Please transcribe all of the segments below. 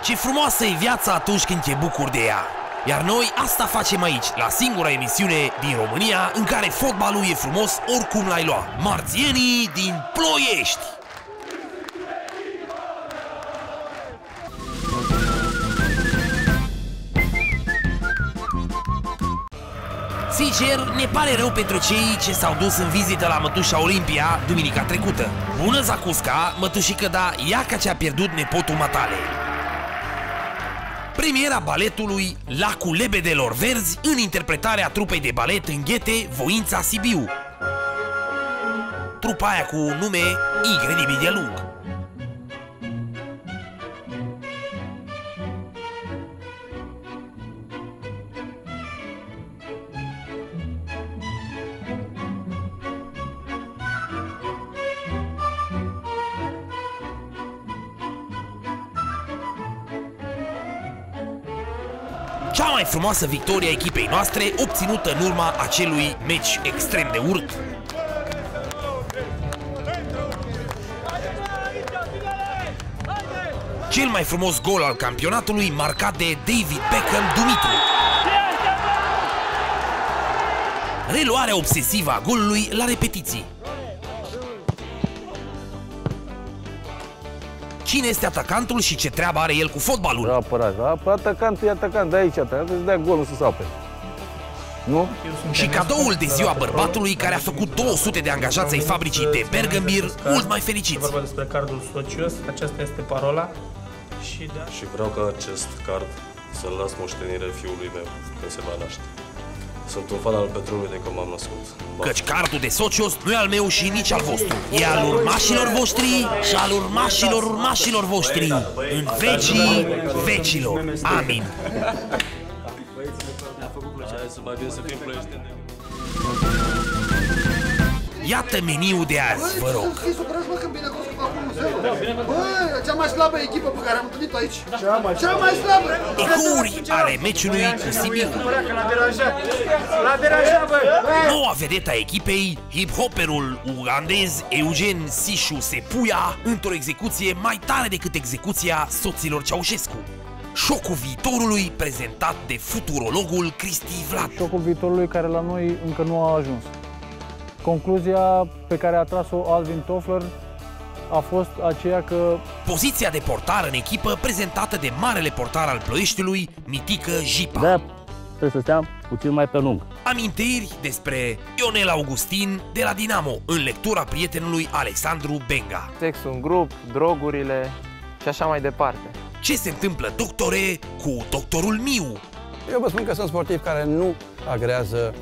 Ce frumoasă e viața atunci când te bucuri de ea. Iar noi asta facem aici, la singura emisiune din România în care fotbalul e frumos oricum l-ai lua. Marțienii din Ploiești! Sincer, ne pare rău pentru cei ce s-au dus în vizită la mătușa Olimpia duminica trecută. Bună, Zacusca, mătușică, da, ia ca ce-a pierdut nepotul matale. Premiera baletului Lacul Lebedelor Verzi în interpretarea trupei de balet în Ghete, Voința Sibiu. Trupa aia cu nume incredibil de lung. Cea mai frumoasă victorie a echipei noastre obținută în urma acelui meci extrem de urât. Cel mai frumos gol al campionatului marcat de David Beckham Dumitru. Reluarea obsesivă a golului la repetiții. Cine este atacantul și ce treabă are el cu fotbalul? Atacantul e atacant, de aici, să dea golul să sape. Nu? Și cadoul de ziua bărbatului care a făcut 200 de angajați ai fabricii de Bergambir mult mai fericiți. Vorba despre cardul socios, aceasta este parola. Și vreau ca acest card să-l las moștenire fiului meu când se va naște. Sunt un fan al Petrului de când m-am născut. Căci cardul de socios nu e al meu și nici al vostru. E al urmașilor voștri și al urmașilor urmașilor voștri. În vecii vecilor. Amin. Să mai bine să fim ploieșteni. Iată meniul de azi, vă rog. Cea mai slabă echipă pe care am întâlnit-o aici. Cea mai slabă! Ecouri ale meciului cu Sibiu. Noua vedetă a echipei, hip-hopperul ugandez Eugen Sishu Sepuia, într-o execuție mai tare decât execuția soților Ceaușescu. Șocul viitorului prezentat de futurologul Cristi Vlad. Șocul viitorului care la noi încă nu a ajuns. Concluzia pe care a tras-o Alvin Toffler a fost aceea că poziția de portar în echipă prezentată de marele portar al Ploieștiului, Mitică Jipa. Da, trebuie să stea puțin mai pe lung. Amintiri despre Ionel Augustin de la Dinamo în lectura prietenului Alexandru Benga. Sexul în grup, drogurile și așa mai departe. Ce se întâmplă, doctore, cu doctorul Miu? Eu vă spun că sunt sportivi care nu agrează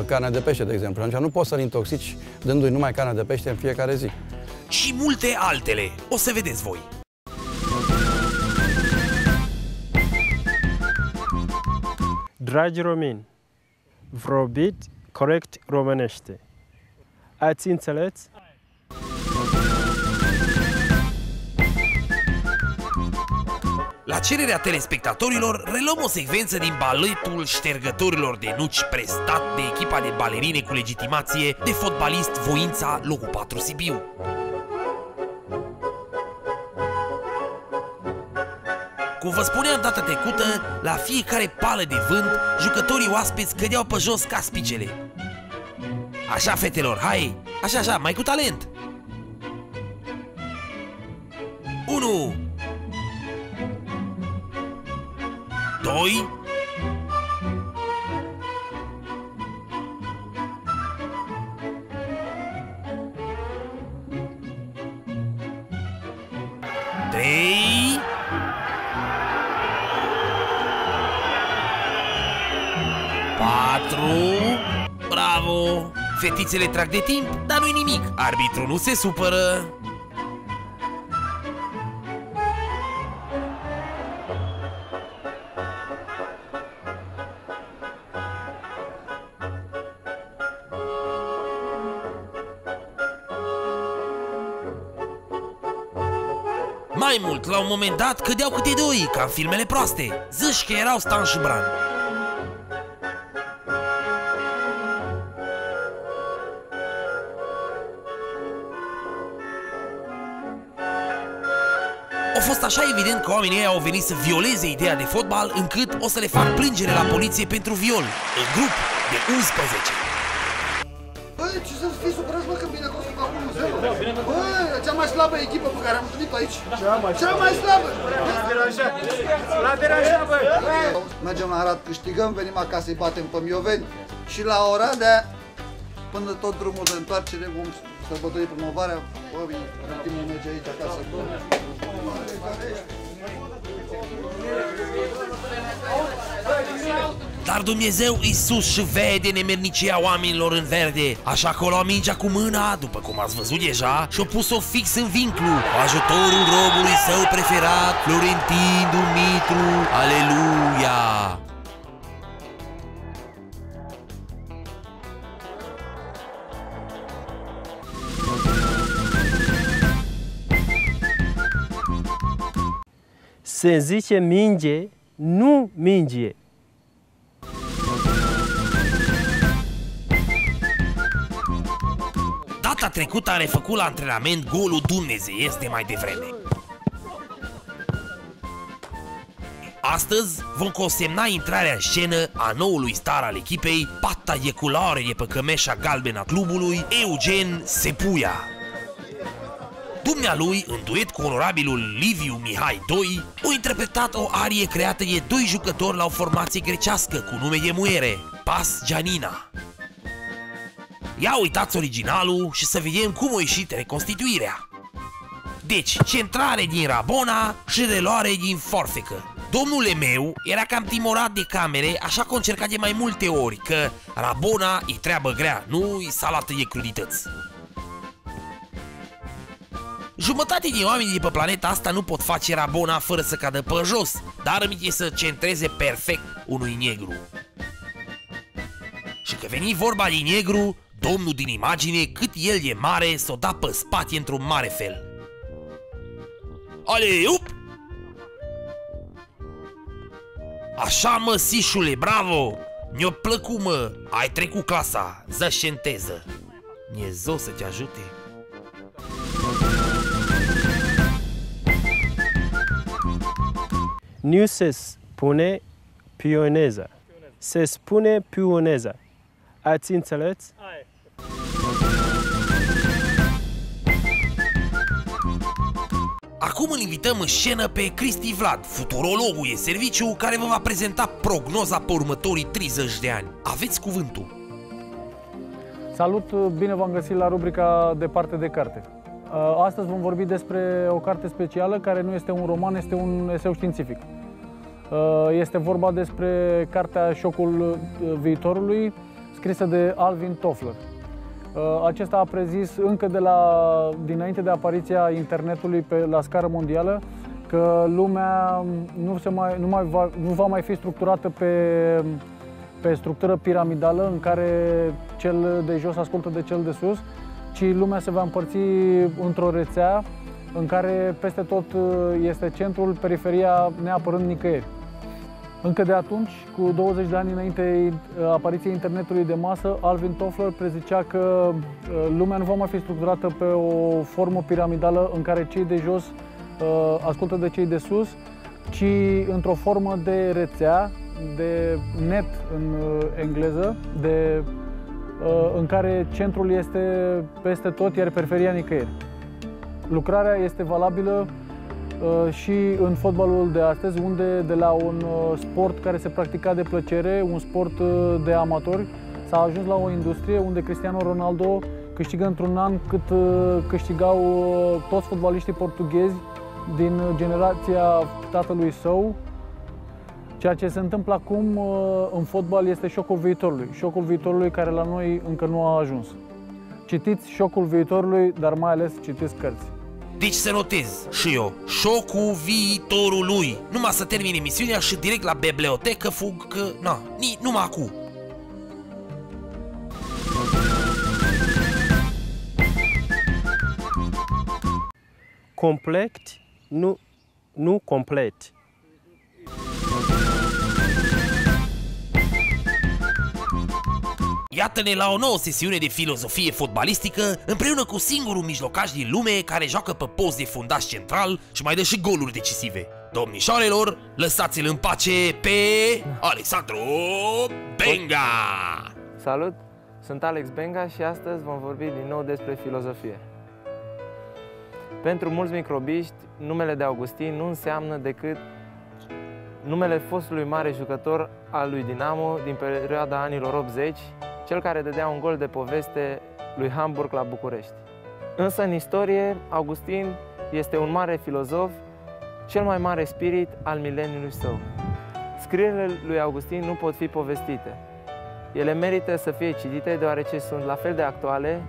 carnea de pește, de exemplu. Atunci nu poți să-l intoxici dându-i numai carnea de pește în fiecare zi. Și multe altele. O să vedeți voi. Dragi români, vorbiți corect românește. Ați înțeles? La cererea telespectatorilor, reluăm o secvență din baletul ștergătorilor de nuci prestat de echipa de balerine cu legitimație de fotbalist Voința, locul 4 Sibiu. Cum vă spuneam data trecută, la fiecare pală de vânt, jucătorii oaspeți cădeau pe jos ca spicele. Așa, fetelor, hai! Așa, așa, mai cu talent! 1 2 3 4 Bravo! Fetițele trag de timp, dar nu-i nimic. Arbitrul nu se supără. Mai mult, la un moment dat, cădeau câte doi, ca în filmele proaste. Zici că erau Stan și Bran. A fost așa evident că oamenii ăia au venit să violeze ideea de fotbal, încât o să le fac plângere la poliție pentru viol, în grup de 11. Băi, ce să fii supărați, mă, când vine costul ca 1-0? Băi, cea mai slabă echipă pe care am întâlnit aici. Cea mai slabă! La deranjat, băi! Mergem la Arad, câștigăm, venim acasă, îi batem pe Mioveni și la Oradea, până tot drumul de întoarcere, vom sărbători promovarea, ultimul merge aici acasă. Dar Dumnezeu Iisus și vede nemernicia oamenilor în verde, așa că o lua mingea cu mâna, după cum ați văzut deja, și-o pus-o fix în vinclu, cu ajutorul robului său preferat, Florentin Dumitru. Aleluia! Se zice minge, nu minge. Data trecută a refăcut la antrenament golul dumnezeiesc de mai devreme. Astăzi vom consemna intrarea în scenă a noului star al echipei, pata de culoare de pe cămeșa galbenă a clubului, Eugen Sepuia. Dumnealui, în duet cu onorabilul Liviu Mihai II, a interpretat o arie creată de doi jucători la o formație grecească cu nume de muiere, Pas Gianina. Ia uitați originalul și să vedem cum a ieșit reconstituirea. Deci, centrare din Rabona și reluare din Forfecă. Domnule meu era cam timorat de camere, așa că a încercat de mai multe ori, că Rabona e treabă grea, nu-i salată de crudități. Jumătate de oameni de pe planeta asta nu pot face Rabona fără să cadă pe jos, dar îmi să centreze perfect unui negru. Și că veni vorba de negru, domnul din imagine, cât el e mare, s-o da pe spate într-un mare fel. Aleup! Așa, mă, Sișule, bravo! Mi-o plăcut, mă! Ai trecut clasa, zășenteză! Dumnezeu să te ajute! Nu se spune pioneza. Se spune pioneza. Ați înțeles? Acum îl invităm în scenă pe Cristi Vlad, futurologul de serviciu, care vă va prezenta prognoza pe următorii 30 de ani. Aveți cuvântul! Salut, bine v-am găsit la rubrica Departe de carte. Astăzi vom vorbi despre o carte specială care nu este un roman, este un eseu științific. Este vorba despre cartea Șocul viitorului, scrisă de Alvin Toffler. Acesta a prezis încă dinainte de apariția internetului la scară mondială că lumea nu va mai fi structurată pe structură piramidală în care cel de jos ascultă de cel de sus, ci lumea se va împărți într-o rețea în care peste tot este centrul, periferia neapărând nicăieri. Încă de atunci, cu 20 de ani înainte apariției internetului de masă, Alvin Toffler prezicea că lumea nu va mai fi structurată pe o formă piramidală în care cei de jos ascultă de cei de sus, ci într-o formă de rețea, de net în engleză, în care centrul este peste tot, iar periferia nicăieri. Lucrarea este valabilă și în fotbalul de astăzi, unde de la un sport care se practica de plăcere, un sport de amatori, s-a ajuns la o industrie unde Cristiano Ronaldo câștigă într-un an cât câștigau toți fotbaliștii portughezi din generația tatălui său. Ceea ce se întâmplă acum în fotbal este șocul viitorului. Șocul viitorului care la noi încă nu a ajuns. Citiți Șocul viitorului, dar mai ales citiți cărți. Deci să notez și eu, Șocul viitorului. Numai să termin emisiunea și direct la bibliotecă fug, că, numai acum. Complet, nu complet. Iată-ne la o nouă sesiune de filozofie fotbalistică împreună cu singurul mijlocaș din lume care joacă pe post de fundaș central și mai dă și goluri decisive. Domnișoarelor, lăsați-l în pace pe Alexandru Benga! Salut! Sunt Alex Benga și astăzi vom vorbi din nou despre filozofie. Pentru mulți microbiști, numele de Augustin nu înseamnă decât numele fostului mare jucător al lui Dinamo din perioada anilor 80, cel care dădea un gol de poveste lui Hamburg la București. Însă, în istorie, Augustin este un mare filozof, cel mai mare spirit al mileniului său. Scrierile lui Augustin nu pot fi povestite. Ele merită să fie citite deoarece sunt la fel de actuale,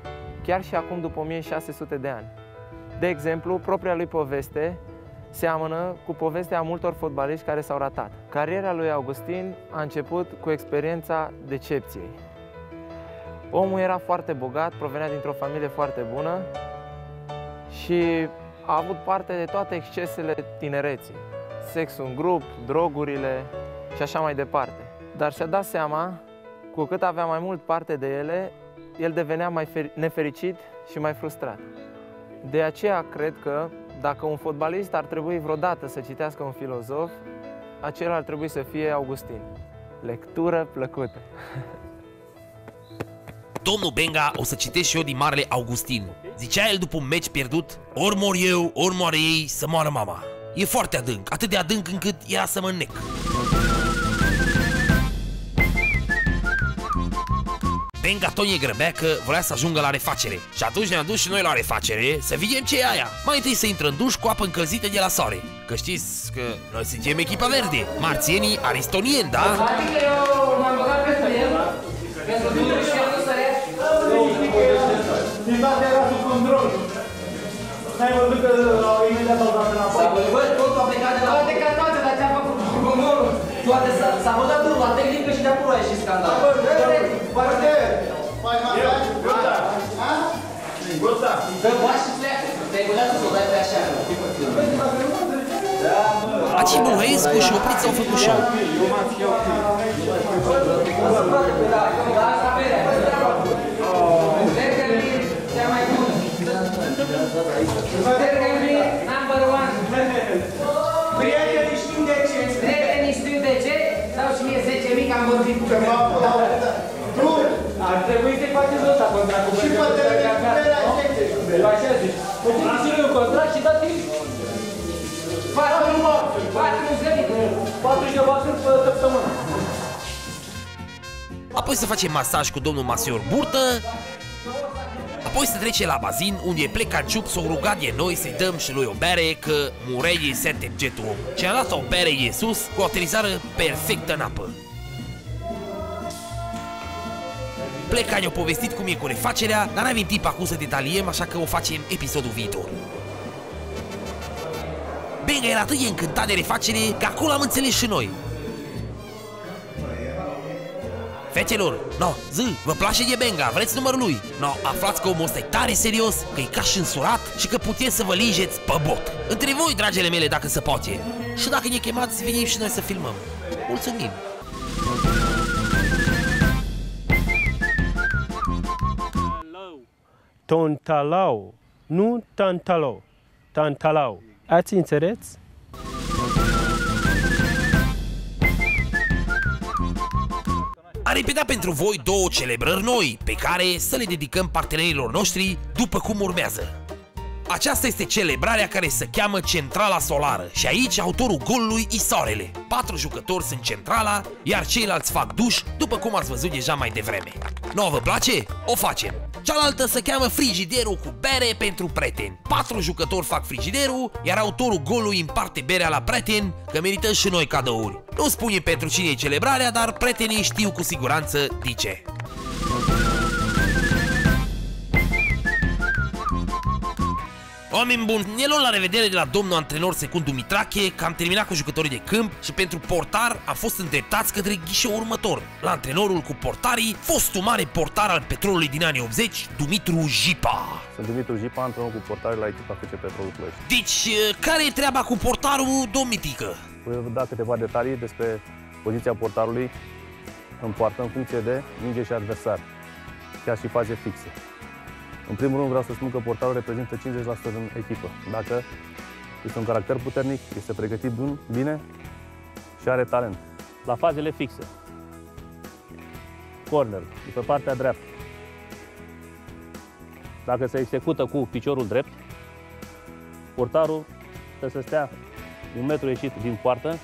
chiar și acum după 1600 de ani. De exemplu, propria lui poveste seamănă cu povestea multor fotbaliști care s-au ratat. Cariera lui Augustin a început cu experiența decepției. Omul era foarte bogat, provenea dintr-o familie foarte bună și a avut parte de toate excesele tinereții. Sexul în grup, drogurile și așa mai departe. Dar și-a dat seama, cu cât avea mai mult parte de ele, el devenea mai nefericit și mai frustrat. De aceea cred că dacă un fotbalist ar trebui vreodată să citească un filozof, acela ar trebui să fie Augustin. Lectură plăcută! Domnul Benga, o să citesc și eu din Marele Augustin. Zicea el după un meci pierdut: ori mor eu, ori moare ei, să moară mama. E foarte adânc, atât de adânc încât era să mă înnec. Benga Tonie grăbea că vrea să ajungă la refacere. Și atunci ne-am dus și noi la refacere să vedem ce e aia. Mai întâi să intră în duș cu apă încălzită de la soare. Că știți că noi suntem echipa verde, marțienii aristonieni, da? Adică eu m-am băgat pentru el, pentru duș și el nu sărea. Unitatea era sub control. N-ai văzut că imediat au dat înapoi? S-a văzut, totul a plecat de la... Toate ca toate, dar ce-a făcut cu golul? Toate s-a băgat drumul la tehnică și de acolo a ieșit scandal. Foarte! Mai mari? Gota! Gota! Dă bași și pleacă. Regulează să o dai pe așa. Aci Bălăescu și Oprița au făcut show. Da, asta vede. Dergălin, cea mai bună. Dergălin, number one. Prietenii știu de ce. Prietenii știu de ce? Dau și mie 10.000 că am vorbit cu tine. Tu! Ar trebui să-i faceți ăsta contract cu și pe televizor. Așa zici. Făceți și un contract și dați-i 40 de basuri pe săptămână. Apoi să facem masaj cu domnul Masior Burtă. Apoi să trece la bazin, unde pleca în ciup, s-o rugat de noi să-i dăm și lui o bere, că mureie sete getul om. Și a dat o bere Iisus cu o aterizare perfectă în apă. Pleca ne-a povestit cum e cu refacerea, dar n-avem timp acum să detaliem, așa că o facem episodul viitor. Benga era atât de încântat de refacere că acolo am înțeles și noi. Fetelor, vă place de Benga, vreți numărul lui? Aflați că omul ăsta e tare serios, că e ca și însurat și că puteți să vă lingeți pe bot. Între voi, dragele mele, dacă se poate. Și dacă ne chemați, venim și noi să filmăm. Mulțumim! Tontalau, nu tantalau. Tantalau. Ați înțeles? Am repetat pentru voi două celebrări noi, pe care să le dedicăm partenerilor noștri după cum urmează. Aceasta este celebrarea care se cheamă Centrala Solară și aici autorul golului e soarele. 4 jucători sunt centrala, iar ceilalți fac duș, după cum ați văzut deja mai devreme. Nouă vă place? O facem! Cealaltă se cheamă frigiderul cu bere pentru prieteni. 4 jucători fac frigiderul, iar autorul golului împarte berea la prieteni, că merităm și noi cadouri. Nu spune pentru cine e celebrarea, dar prietenii știu cu siguranță de ce. Oameni buni, ne luăm la revedere de la domnul antrenor Secundu Mitrache, că am terminat cu jucătorii de câmp și pentru portar am fost îndreptați către ghișeul următor, la antrenorul cu portarii, fostul mare portar al Petrolului din anii 80, Dumitru Jipa. Sunt Dumitru Jipa, antrenor cu portarii la echipa FC Petrolul Ploiești. Deci, care e treaba cu portarul, domn Mitică? Voi da câteva detalii despre poziția portarului, în poartă în funcție de minge și adversar, chiar și faze fixe. În primul rând vreau să spun că portarul reprezintă 50% din echipă. Dacă este un caracter puternic, este pregătit bine și are talent. La fazele fixe, corner, de pe partea dreaptă, dacă se execută cu piciorul drept, portarul trebuie să stea 1 metru ieșit din poartă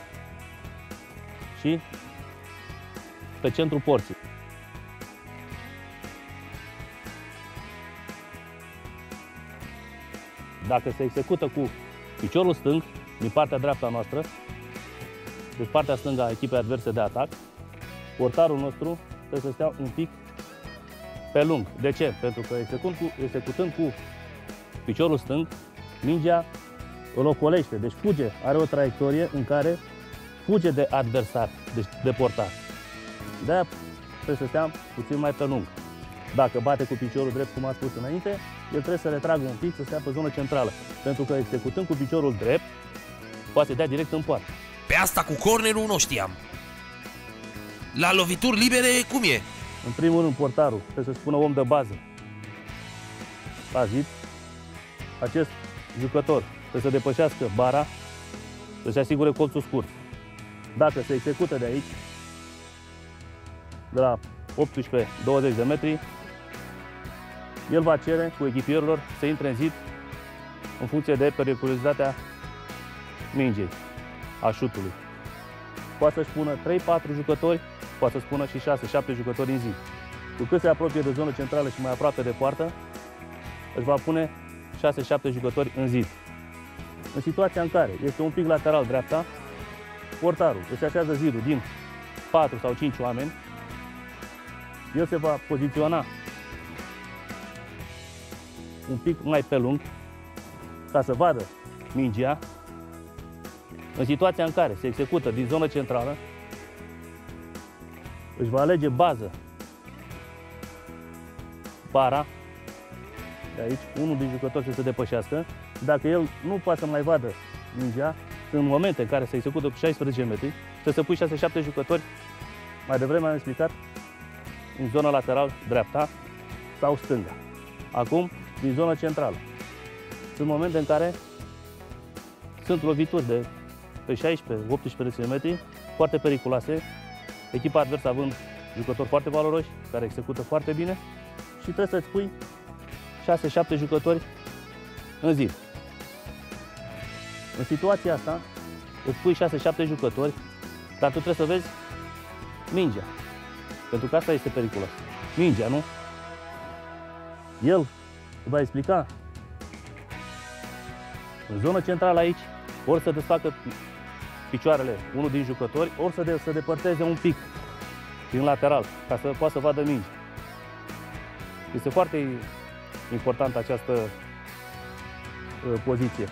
și pe centrul porții. Dacă se execută cu piciorul stâng, din partea dreaptă a noastră, deci partea stângă a echipei adverse de atac, portarul nostru trebuie să stea un pic pe lung. De ce? Pentru că executând cu piciorul stâng, mingea îl ocolește, deci fuge, are o traiectorie în care fuge de adversar, deci de portar. De-aia trebuie să stea puțin mai pe lung. Dacă bate cu piciorul drept, cum am spus înainte, el trebuie să retragă un pic, să stea pe zonă centrală. Pentru că executând cu piciorul drept, poate dea direct în poartă. Pe asta cu cornerul nu știam. La lovituri libere, cum e? În primul rând, portarul trebuie să spună om de bază. A zis, acest jucător trebuie să depășească bara, să-și asigure colțul scurt. Dacă se execută de aici, de la 18-20 de metri, el va cere cu echipierilor să intre în zid în funcție de periculozitatea mingei, a șutului. Poate să-și pună 3-4 jucători, poate să spună și 6-7 jucători în zid. Cu cât se apropie de zonă centrală și mai aproape de poartă, își va pune 6-7 jucători în zid. În situația în care este un pic lateral dreapta, portarul își așează zidul din 4 sau 5 oameni, el se va poziționa un pic mai pe lung ca să vadă mingea. În situația în care se execută din zonă centrală, își va alege bază bara, de aici, unul din jucători să se depășească. Dacă el nu poate să mai vadă mingea, în momente în care se execută cu 16 metri, trebuie să pui 6-7 jucători, mai devreme am explicat, în zona lateral dreapta sau stânga. Acum, din zona centrală. Sunt momente în care sunt lovituri de pe 16-18 metri, foarte periculoase, echipa adversă având jucători foarte valoroși, care execută foarte bine și trebuie să-ți pui 6-7 jucători în zid. În situația asta, îți pui 6-7 jucători, dar tu trebuie să vezi mingea. Pentru că asta este periculos. Mingea, nu? El va explica în zonă centrală aici, ori să desfacă picioarele unul din jucători, ori să se depărteze un pic din lateral, ca să poată să vadă mingea. Este foarte importantă această poziție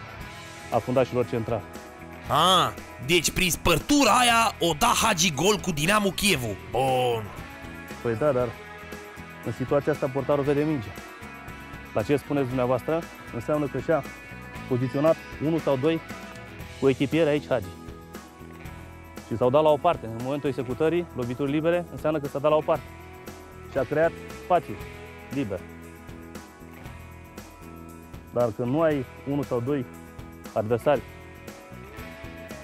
a fundașilor centrali. Deci prin spărtura aia o da Hagi gol cu Dinamo Kievul. Bun. Păi da, dar în situația asta portarul vede mingea. La ce spuneți dumneavoastră, înseamnă că și-a poziționat 1 sau 2 cu echipieri aici Hagi. Și s-au dat la o parte. În momentul executării, lovituri libere, înseamnă că s-a dat la o parte. Și a creat spațiu liber. Dar când nu ai 1 sau 2 adversari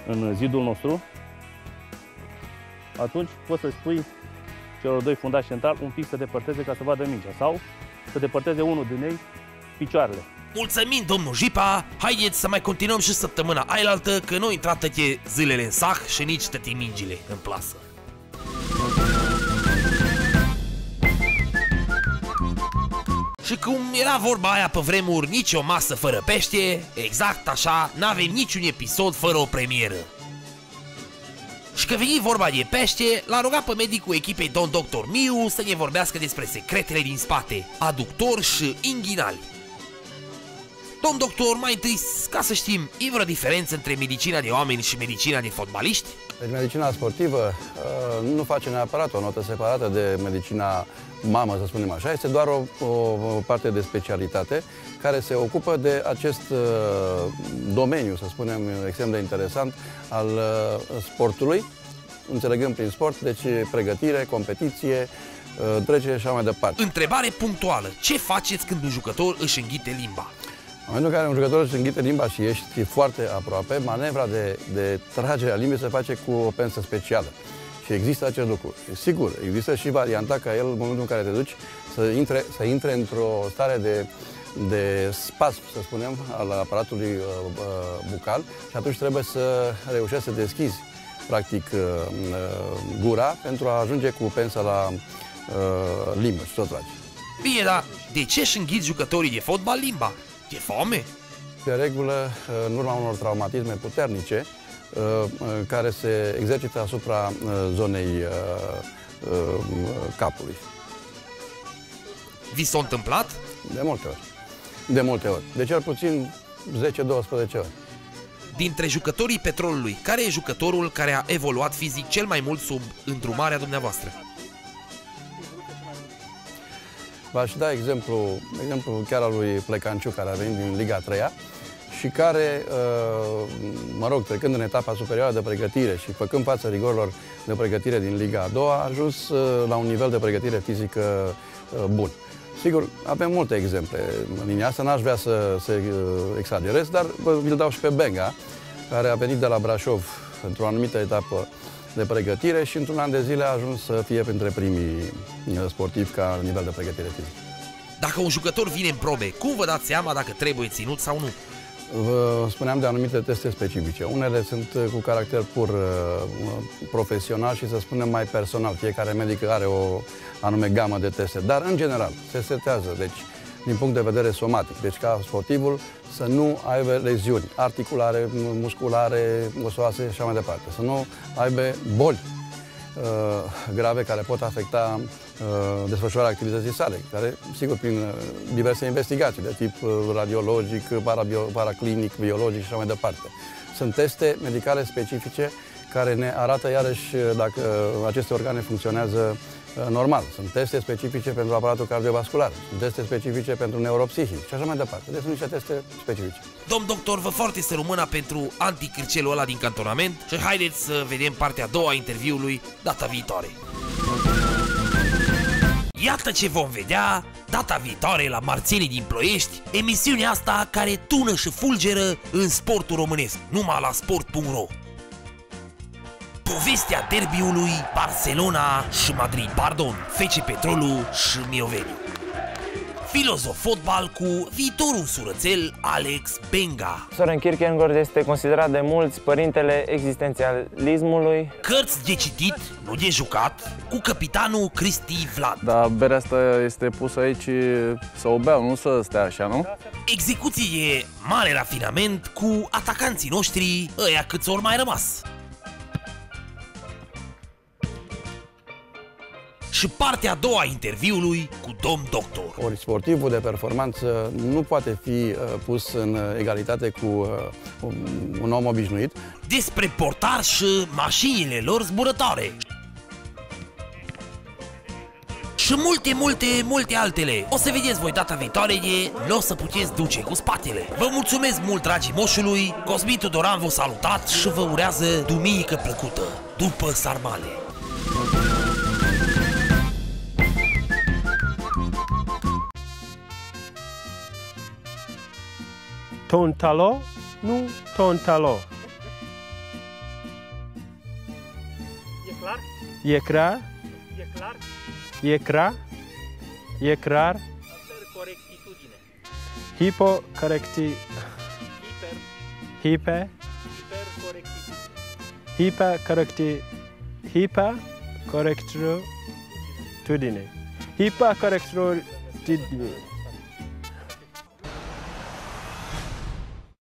în zidul nostru, atunci poți să spui celor 2 fundași centrali un pic să depărteze ca să vadă mingea sau să depărteze unul din ei picioarele. Mulțumim, domnul Jipa! Haideți să mai continuăm și săptămâna ailaltă, că nu intră tăche zilele în sah și nici tăte mingile în plasă. Și cum era vorba aia pe vremuri, nici o masă fără pește, exact așa, n-avem niciun episod fără o premieră. Și că veni vorba de pește, l-a rugat pe medicul echipei Don Dr. Miu să ne vorbească despre secretele din spate, aductori și inghinali. Domn doctor, mai întâi, ca să știm, e vreo diferență între medicina de oameni și medicina de fotbaliști? Deci medicina sportivă nu face neapărat o notă separată de medicina mamă, să spunem așa. Este doar o parte de specialitate care se ocupă de acest domeniu, să spunem, extrem de interesant al sportului înțelegând prin sport, deci pregătire, competiție, trecere și așa mai departe. Întrebare punctuală. Ce faceți când un jucător își înghite limba? În momentul în care un jucător își înghite limba și ești foarte aproape, manevra de tragere a limbii se face cu o pensă specială. Și există acest lucru. Sigur, există și varianta ca el, în momentul în care te duci, să intre într-o stare de spasm, să spunem, al aparatului bucal și atunci trebuie să reușești să deschizi, practic, gura pentru a ajunge cu pensa la limbă și tot tragi. Bine, dar de ce își înghiți jucătorii de fotbal limba? E foame? De regulă, în urma unor traumatisme puternice, care se exercită asupra zonei capului. Vi s-a întâmplat? De multe ori. De multe ori. De cel puțin 10-12 ori. Dintre jucătorii Petrolului, care e jucătorul care a evoluat fizic cel mai mult sub îndrumarea dumneavoastră? V-aș da exemplu chiar al lui Plecanciu, care a venit din Liga 3-a și care, mă rog, trecând în etapa superioară de pregătire și făcând față rigorilor de pregătire din Liga a doua, a ajuns la un nivel de pregătire fizică bun. Sigur, avem multe exemple. În linia asta n-aș vrea să exagerez, dar vi-l dau și pe Benga, care a venit de la Brașov într-o anumită etapă de pregătire și într-un an de zile a ajuns să fie printre primii sportivi ca nivel de pregătire fizică. Dacă un jucător vine în probe, cum vă dați seama dacă trebuie ținut sau nu? Vă spuneam de anumite teste specifice. Unele sunt cu caracter pur profesional și, să spunem, mai personal. Fiecare medic are o anume gamă de teste, dar în general se setează, deci din punct de vedere somatic, deci ca sportivul să nu aibă leziuni articulare, musculare, osoase și așa mai departe, să nu aibă boli grave care pot afecta desfășurarea activității sale, care, sigur, prin diverse investigații de tip radiologic, paraclinic, biologic și așa mai departe. Sunt teste medicale specifice care ne arată iarăși dacă aceste organe funcționează normal. Sunt teste specifice pentru aparatul cardiovascular, sunt teste specifice pentru neuropsihic și așa mai departe. Deci sunt niște teste specifice. Domn doctor, vă foarte să rămână pentru anticârcelul ăla din cantonament și haideți să vedem partea a doua a interviului data viitoare. Iată ce vom vedea data viitoare la Marțienii din Ploiești, emisiunea asta care tună și fulgeră în sportul românesc, numai la sport.ro. Povestea derbiului Barcelona și Madrid, FC Petrolul și Mioveni. Filozof fotbal cu viitorul surățel Alex Benga. Soren Kierkegaard este considerat de mulți părintele existențialismului. Cărți de citit, nu de jucat, cu capitanul Cristi Vlad. Dar berea asta este pusă aici să o beau, nu să stea așa, nu? Execuție mare rafinament cu atacanții noștri, ăia câți ori mai rămas. Și partea a doua a interviului cu domn doctor. Ori sportivul de performanță nu poate fi pus în egalitate cu un om obișnuit. Despre portar și mașinile lor zburătoare. Și multe altele. O să vedeți voi data viitoare de nu o să puteți duce cu spatele. Vă mulțumesc mult, dragii moșului. Cosmin Tudoran vă salutat și vă urează duminică plăcută, după sarmale. Tontalo, nu tontalo. E clar? E clar? E clar? E clar? E clar? Hipercorectitudine. Hipocorecti... Hipercorectitudine. Hipercorectitudine. Hipercorectitudine.